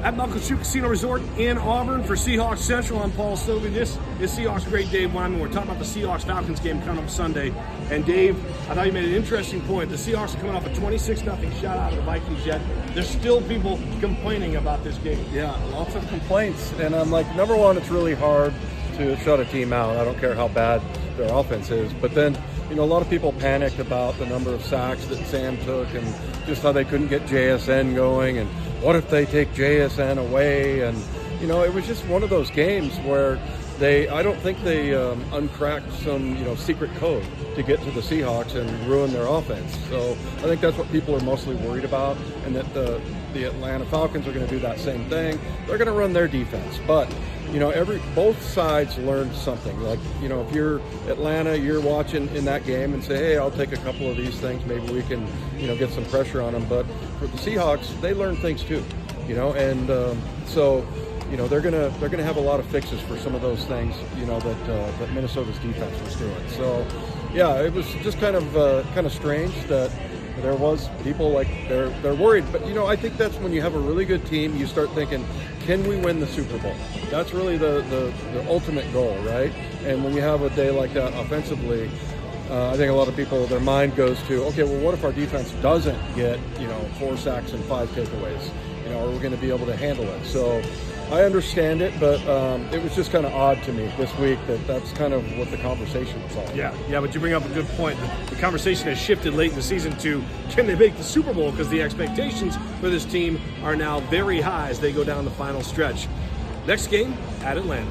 At Muckleshoot Casino Resort in Auburn for Seahawks Central. I'm Paul Stovey. This is Seahawks great Dave Wyman. We're talking about the Seahawks-Falcons game coming up Sunday. And Dave, I thought you made an interesting point. The Seahawks are coming off a 26-0 shutout of the Vikings, yet there's still people complaining about this game. Yeah, lots of complaints. And I'm like, number one, it's really hard to shut a team out. I don't care how bad their offense is. But then, a lot of people panicked about the number of sacks that Sam took and just how they couldn't get JSN going. And what if they take JSN away? And, it was just one of those games where I don't think they uncracked some, secret code to get to the Seahawks and ruin their offense. So I think that's what people are mostly worried about, and that the Atlanta Falcons are going to do that same thing. They're going to run their defense. But, both sides learned something. Like, if you're Atlanta, you're watching in that game and say, hey, I'll take a couple of these things. Maybe we can, get some pressure on them. But for the Seahawks, they learned things too, and so they're gonna have a lot of fixes for some of those things, that Minnesota's defense was doing. So, yeah, it was just kind of strange that there was people like they're worried. But I think that's when you have a really good team, you start thinking, can we win the Super Bowl? That's really the ultimate goal, right? And when you have a day like that offensively, I think a lot of people, their mind goes to, okay, well, what if our defense doesn't get 4 sacks and 5 takeaways? Are we going to be able to handle it? So I understand it, but it was just kind of odd to me this week that's kind of what the conversation was all about. Yeah, but you bring up a good point. The conversation has shifted late in the season to, can they make the Super Bowl? Because the expectations for this team are now very high as they go down the final stretch. Next game at Atlanta.